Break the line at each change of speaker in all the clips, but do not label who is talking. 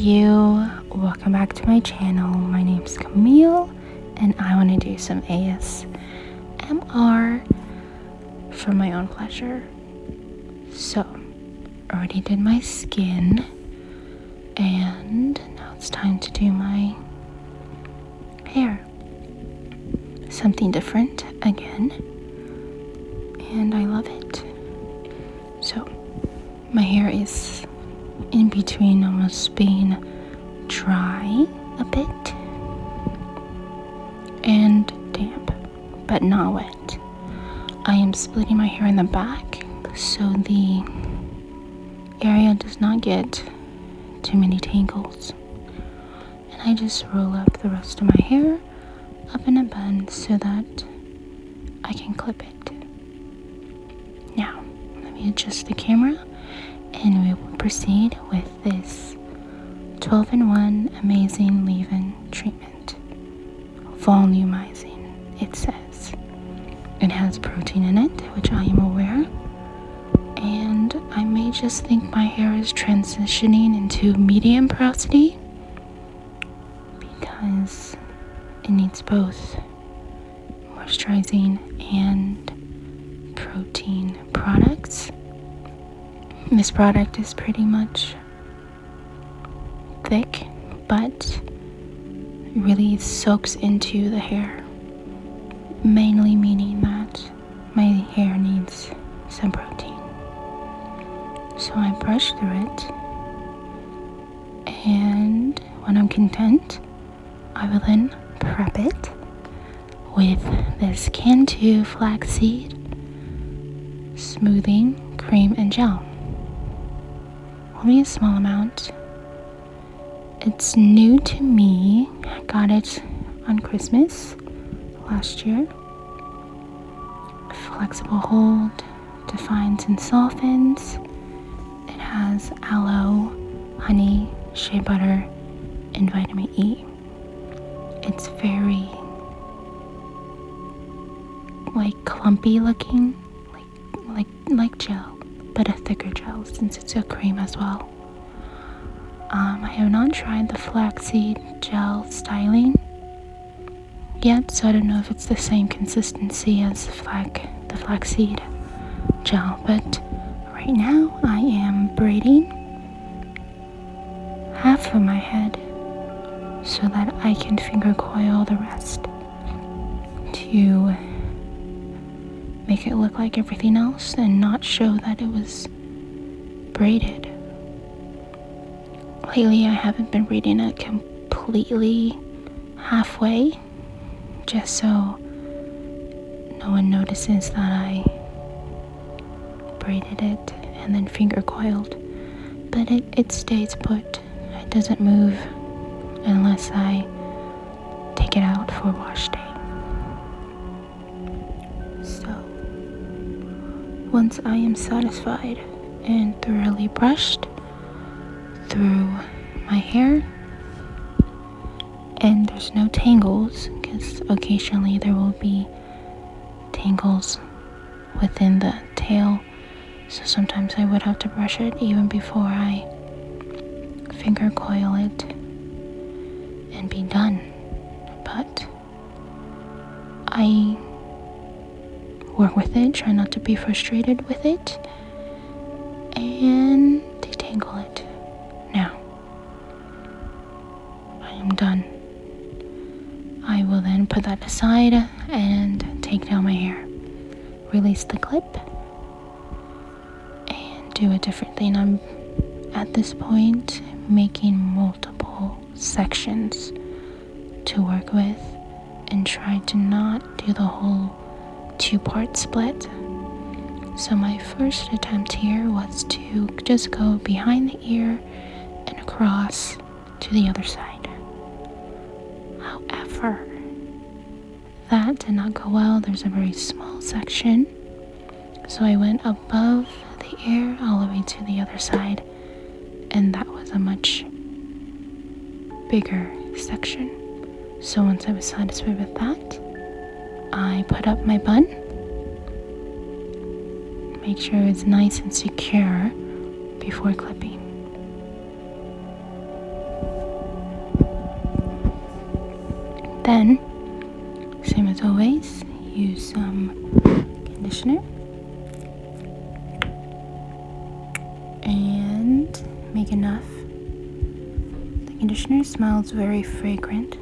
you? Welcome back to my channel. My name's Camille and I want to do some ASMR for my own pleasure. So, already did my skin and now it's time to do my hair. Something different again, and I love it. So, my hair is in between almost being dry a bit and damp, but not wet. I am splitting my hair in the back so the area does not get too many tangles. And I just roll up the rest of my hair up in a bun so that I can clip it. Now, let me adjust the camera and we will proceed with this 12-in-1 amazing leave-in treatment. Volumizing, it says. It has protein in it, which I am aware. And I may just think my hair is transitioning into medium porosity because it needs both moisturizing and protein products. This product is pretty much thick, but really soaks into the hair, mainly meaning that my hair needs some protein. So I brush through it, and when I'm content, I will then prep it with this Cantu flaxseed smoothing cream and gel. Only a small amount. It's new to me. I got it on Christmas last year. Flexible hold, defines and softens. It has aloe, honey, shea butter, and vitamin E. It's very clumpy looking, like gel, but a thicker gel since it's a cream as well. I have not tried the flaxseed gel styling yet, so I don't know if it's the same consistency as the flaxseed gel, but right now I am braiding half of my head so that I can finger coil the rest to make it look like everything else and not show that it was braided. Lately I haven't been braiding it completely halfway, just so no one notices that I braided it and then finger coiled, but it stays put. It doesn't move unless I take it out for wash day. So once I am satisfied and thoroughly brushed through my hair and there's no tangles, because occasionally there will be tangles within the tail, so sometimes I would have to brush it even before I finger coil it and be done. But I work with it, try not to be frustrated with it, and detangle it. Now I am done. I will then put that aside and take down my hair, release the clip, and do a different thing. I'm at this point making multiple sections to work with and try to not do the whole two-part split. So my first attempt here was to just go behind the ear and across to the other side. However, that did not go well. There's a very small section, so I went above the ear all the way to the other side, and that was a much bigger section. So once I was satisfied with that, I put up my bun, make sure it's nice and secure before clipping. Then, same as always, use some conditioner and make enough. The conditioner smells very fragrant,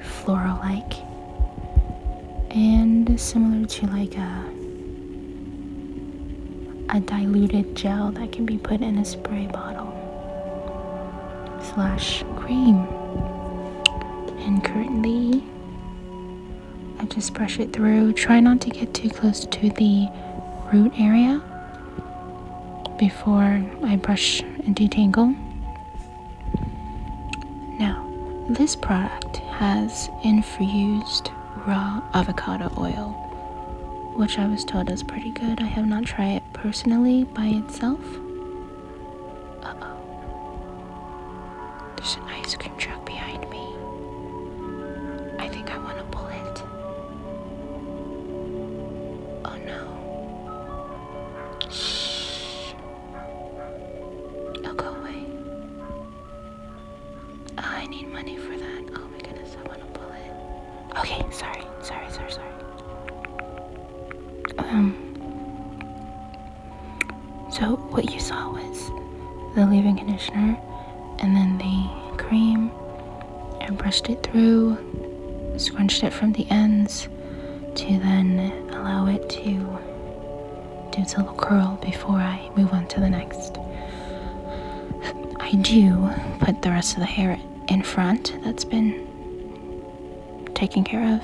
floral-like, and similar to like a diluted gel that can be put in a spray bottle / cream. And currently I just brush it through. Try not to get too close to the root area before I brush and detangle. Now, this product has infused raw avocado oil, which I was told is pretty good. I have not tried it personally by itself. Uh-oh. There's an ice cream truck behind me. I think I want to pull it. Oh no. Shh. It'll go away. Oh, I need money for that. Oh my goodness, I want to pull it. Okay, sorry. So what you saw was the leave-in conditioner and then the cream. I brushed it through, scrunched it from the ends to then allow it to do its little curl before I move on to the next. I do put the rest of the hair in front that's been taken care of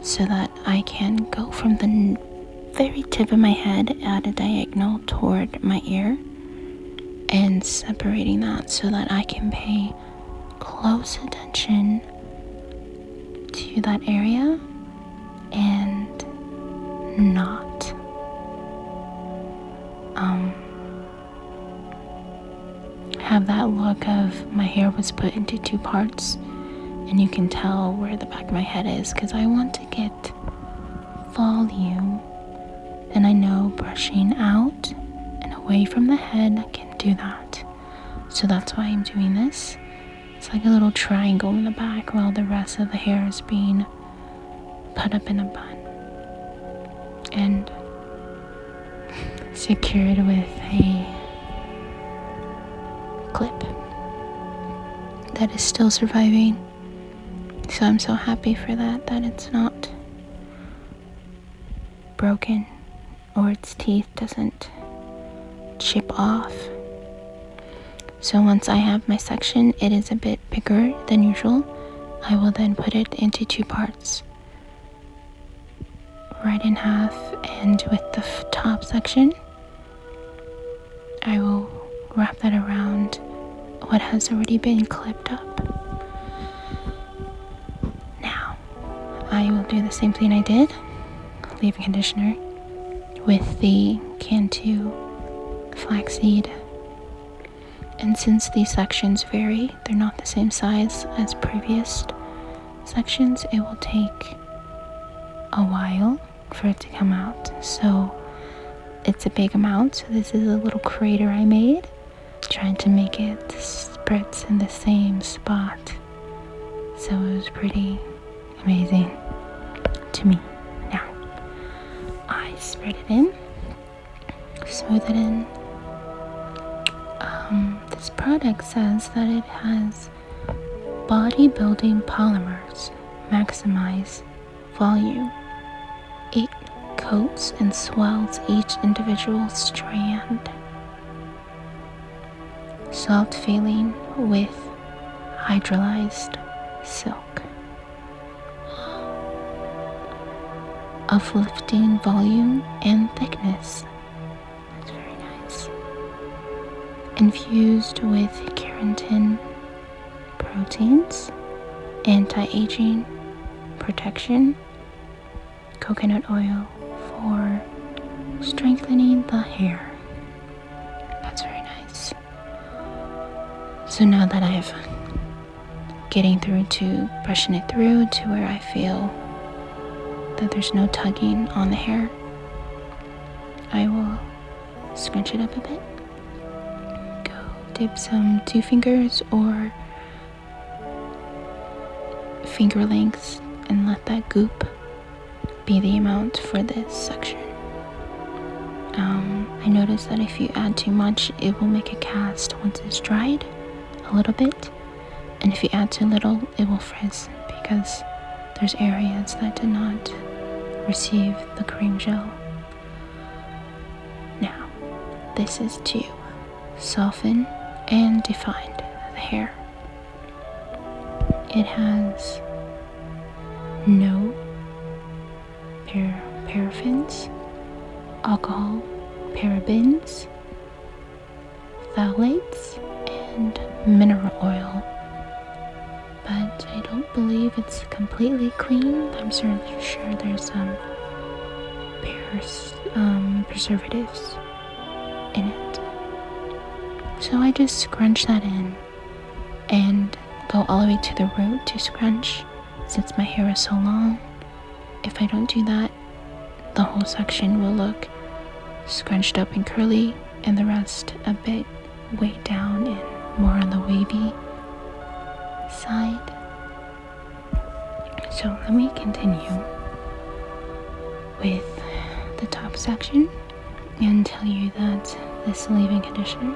so that I can go from the very tip of my head at a diagonal toward my ear and separating that so that I can pay close attention to that area and not have that look of my hair was put into two parts and you can tell where the back of my head is, because I want to get volume. And I know brushing out and away from the head can do that. So that's why I'm doing this. It's like a little triangle in the back while the rest of the hair is being put up in a bun and secured with a clip that is still surviving. So I'm so happy for that it's not broken or its teeth doesn't chip off. So once I have my section, it is a bit bigger than usual. I will then put it into two parts, right in half, and with the top section I will wrap that around what has already been clipped up. Now I will do the same thing I did, leave-in conditioner with the Cantu flaxseed. And since these sections vary, they're not the same size as previous sections, it will take a while for it to come out. So it's a big amount. So this is a little crater I made, trying to make it spritz in the same spot. So it was pretty amazing to me. Now I spread it in, smooth it in. This product says that it has bodybuilding polymers, maximize volume. It coats and swells each individual strand. Soft feeling with hydrolyzed silk. Uplifting volume and thickness. That's very nice. Infused with keratin proteins, anti-aging protection, coconut oil for strengthening the hair. That's very nice. So now that I've getting through to brushing it through to where I feel that there's no tugging on the hair, I will scrunch it up a bit. Go dip some 2 fingers or finger lengths and let that goop be the amount for this section. I noticed that if you add too much, it will make a cast once it's dried a little bit, and if you add too little, it will frizz because there's areas that did not receive the cream gel. Now, this is to soften and define the hair. It has no paraffins, alcohol, parabens, phthalates, and mineral oil. But I don't believe it's completely clean. I'm sure there's some preservatives in it. So I just scrunch that in and go all the way to the root to scrunch, since my hair is so long. If I don't do that, the whole section will look scrunched up and curly, and the rest a bit weighed down and more on the wavy side. So let me continue with the top section and tell you that this leave-in conditioner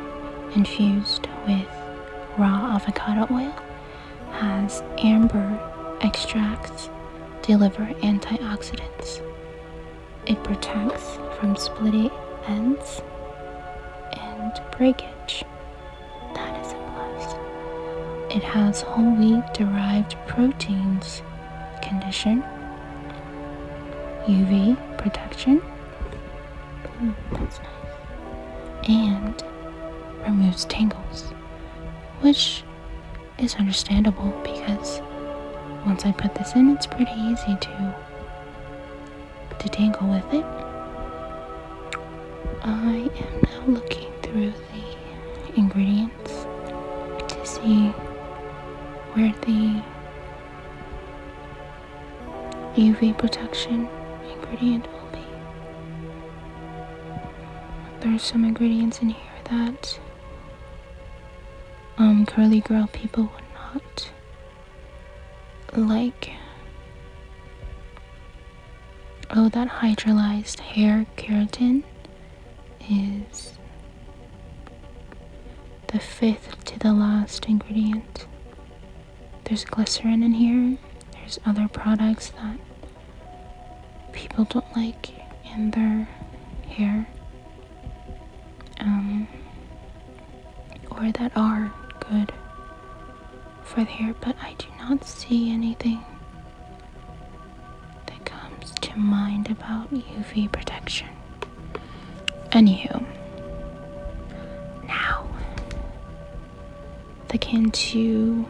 infused with raw avocado oil has amber extracts, deliver antioxidants. It protects from splitty ends and breakage. That is a plus. It has whole wheat derived proteins, condition, UV protection, that's nice, and removes tangles, which is understandable because once I put this in, it's pretty easy to tangle with it. I am now looking through the ingredients to see where the UV protection ingredient will be. There's some ingredients in here that curly girl people would not like. Oh, that hydrolyzed hair keratin is the 5th to the last ingredient. There's glycerin in here. There's other products that people don't like in their hair, or that are good for the hair, but I do not see anything that comes to mind about UV protection. Anywho, now the Cantu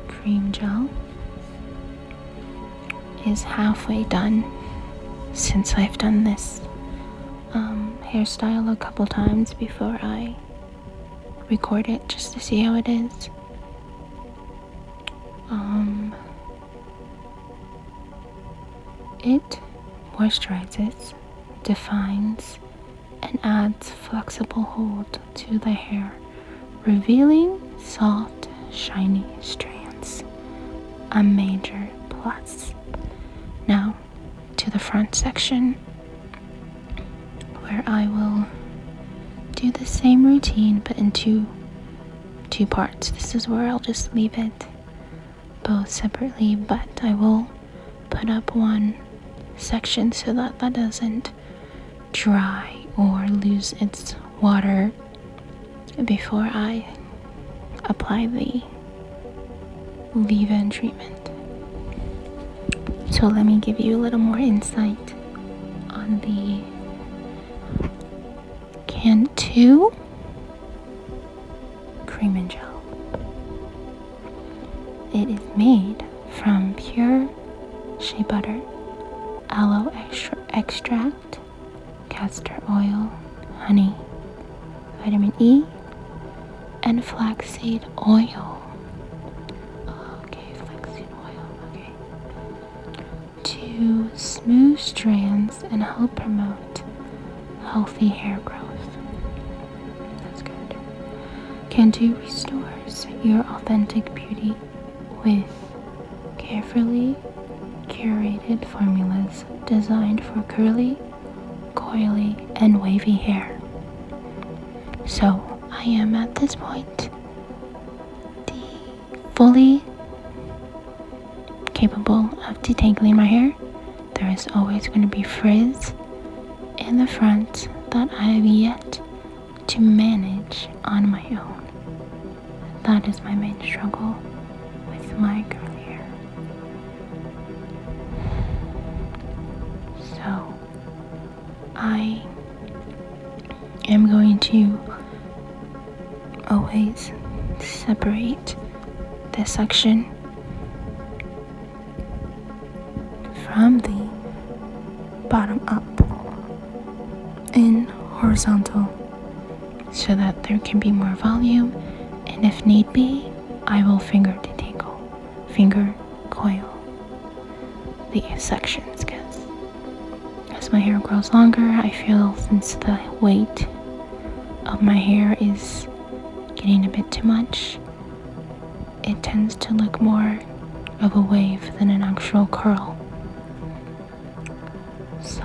cream gel is halfway done since I've done this hairstyle a couple times before I record it just to see how it is. It moisturizes, defines, and adds flexible hold to the hair, revealing soft, shiny strands. A major plus. Now to the front section, where I will do the same routine but in two parts. This is where I'll just leave it both separately, but I will put up one section so that doesn't dry or lose its water before I apply the leave-in treatment. So let me give you a little more insight on the Cantu cream and gel. It is made from pure shea butter, aloe extract, castor oil, honey, vitamin E, and flaxseed oil. Okay, flaxseed oil, okay. To smooth strands and help promote healthy hair growth. That's good. Cantu restores your authentic beauty with carefully curated formulas designed for curly, coily, and wavy hair. So I am at this point fully capable of detangling my hair. There is always going to be frizz in the front that I have yet to manage on my own. That is my main struggle with my curly hair. So I am going to always separate this section from the bottom up in horizontal so that there can be more volume, and if need be, I will finger coil these sections, because as my hair grows longer, I feel since the weight of my hair is getting a bit too much, it tends to look more of a wave than an actual curl. So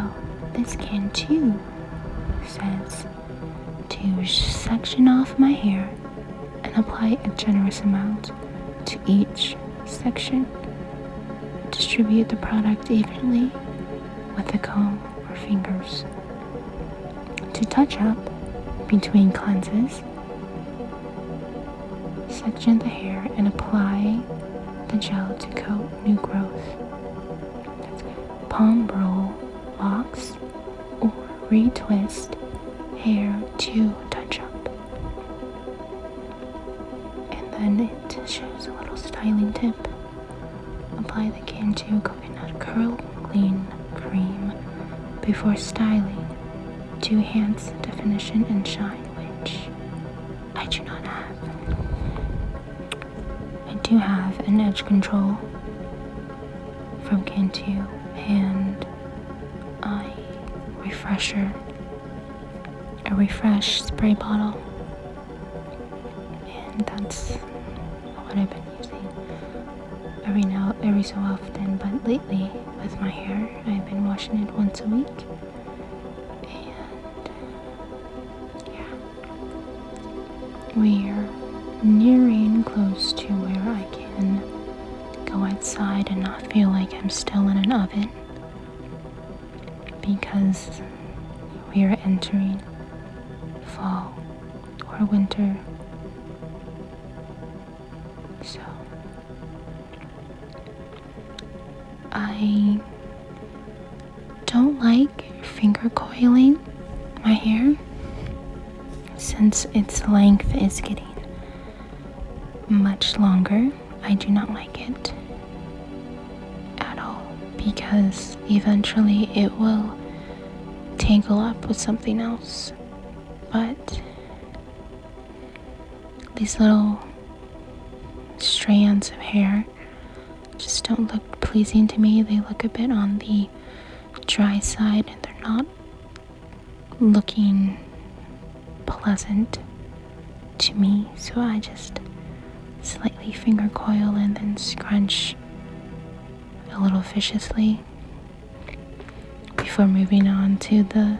this can too says to section off my hair and apply a generous amount to each section. Distribute the product evenly with a comb or fingers. To touch up between cleanses, section the hair and apply the gel to coat new growth. Palm roll, locks, or retwist hair to touch up. And then it shows a little styling tip. Apply the Cantu Coconut Curl Clean Cream before styling to enhance definition and shine, which I do not have. I do have an edge control from Cantu and a refresh spray bottle, and that's what I've been using every so often. But lately with my hair, I've been washing it once a week, and yeah, we're nearing close to where I can go outside and not feel like I'm still in an oven, because we are entering fall or winter. So I don't like finger coiling my hair since its length is getting much longer. I do not like it at all, because eventually it will tangle up with something else. But these little strands of hair just don't look pleasing to me. They look a bit on the dry side, and they're not looking pleasant to me. So I just slightly finger coil and then scrunch a little viciously before moving on to the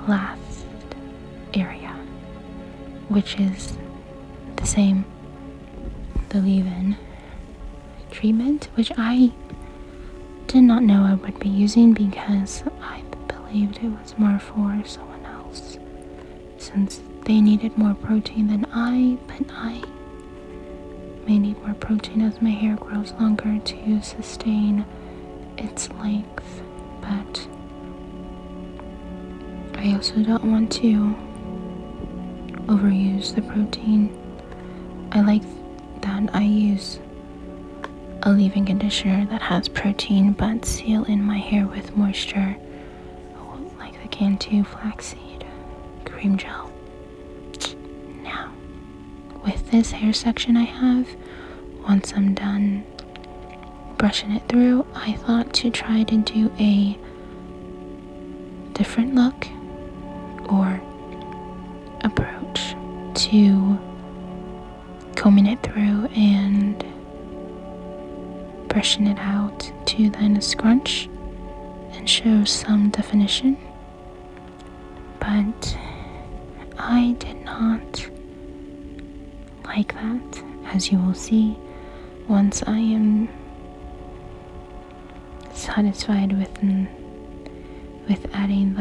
last area, which is the same, the leave-in treatment, which I did not know I would be using because I believed it was more for someone else, since they needed more protein than I, but I may need more protein as my hair grows longer to sustain its length. But I also don't want to overuse the protein. I like that I use a leave-in conditioner that has protein but seal in my hair with moisture, like the Cantu Flaxseed Cream Gel. Now, with this hair section I have, once I'm done brushing it through, I thought to try to do a different look or approach to combing it through and brushing it out to then scrunch and show some definition, but I did not like that, as you will see once I am satisfied with adding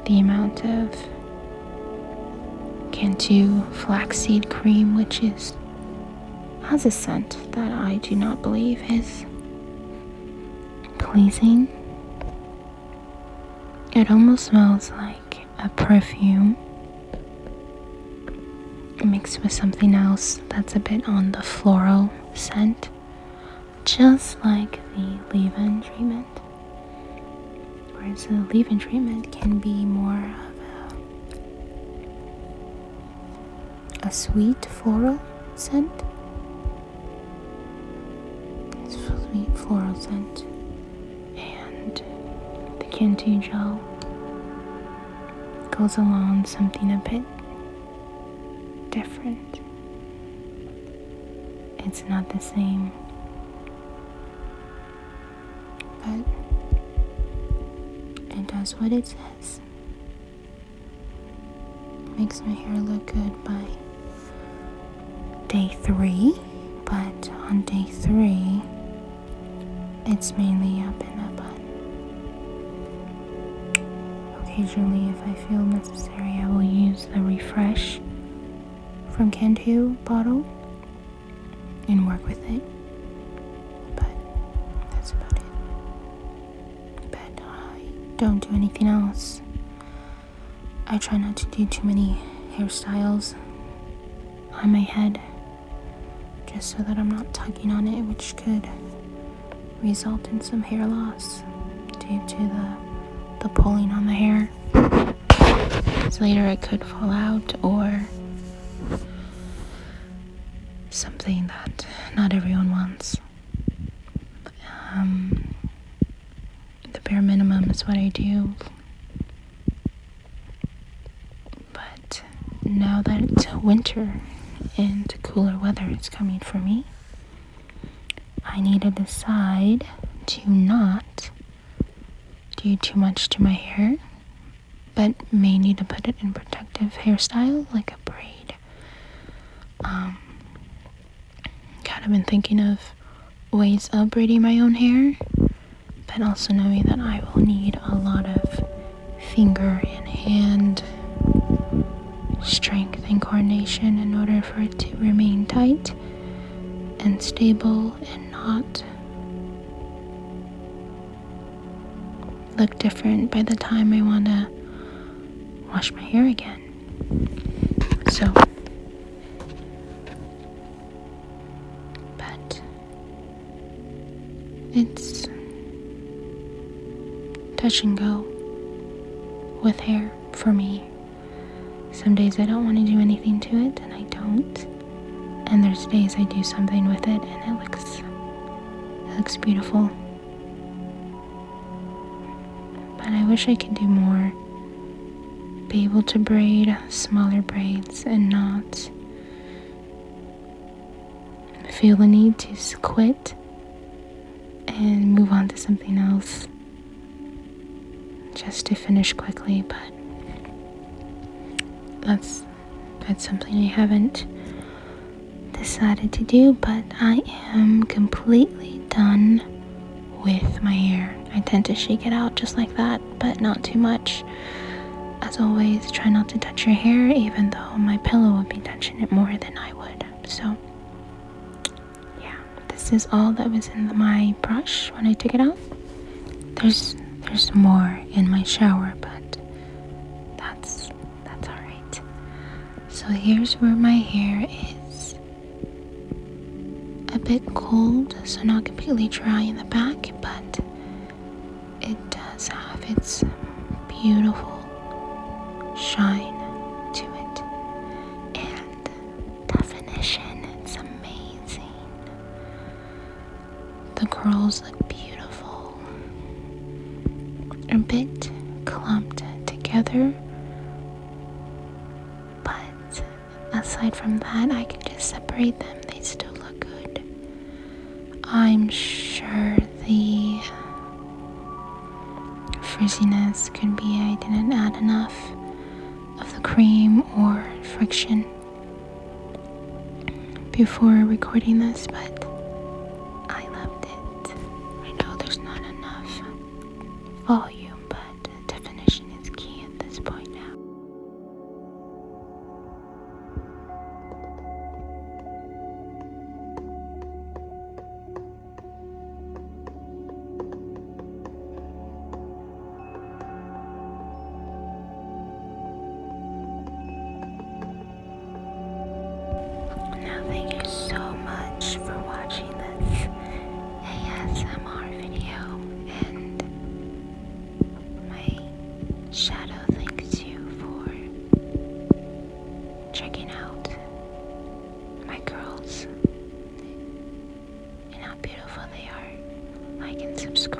the amount of Cantu flaxseed cream, which has a scent that I do not believe is pleasing. It almost smells like a perfume mixed with something else that's a bit on the floral scent, just like the leave-in treatment. Whereas the leave-in treatment can be more of a sweet floral scent. It's a sweet floral scent. And the Cantu gel goes along something a bit different. It's not the same, but it does what it says. Makes my hair look good by day 3, but on day 3 it's mainly up in a bun. Occasionally, if I feel necessary, I will use the Refresh from Cantu bottle and work with it, but that's about it. But I don't do anything else. I try not to do too many hairstyles on my head, just so that I'm not tugging on it, which could result in some hair loss due to the pulling on the hair. So later it could fall out, or something that not everyone wants. The bare minimum is what I do. But now that it's winter and cooler weather is coming for me, I need to decide to not do too much to my hair, but may need to put it in protective hairstyle like a braid. Kind of been thinking of ways of braiding my own hair, but also knowing that I will need a lot of finger and hand strength and coordination in order for it to remain tight and stable and not look different by the time I want to wash my hair again. So, but it's touch and go with hair for me. Some days I don't want to do anything to it, and I don't. And there's days I do something with it and it looks beautiful. But I wish I could do more. Be able to braid smaller braids and not feel the need to quit and move on to something else just to finish quickly. But that's something I haven't decided to do, but I am completely done with my hair. I tend to shake it out just like that, but not too much. As always, try not to touch your hair, even though my pillow would be touching it more than I would. So yeah, this is all that was in my brush when I took it out. There's more in my shower, but that's alright. So here's where my hair is a bit cold, so not completely dry in the back, but it does have its beautiful shine to it and definition. It's amazing. The curls look beautiful. A bit clumped together, but aside from that, I can just separate them. They still look good. I'm sure the frizziness could be I didn't add enough of the cream or friction before recording this, but I loved it. I know there's not enough volume, but definition is key at this point now. Now thank you so much for watching this ASMR video, and my shadow thanks you for checking out my girls and how beautiful they are. Like and subscribe.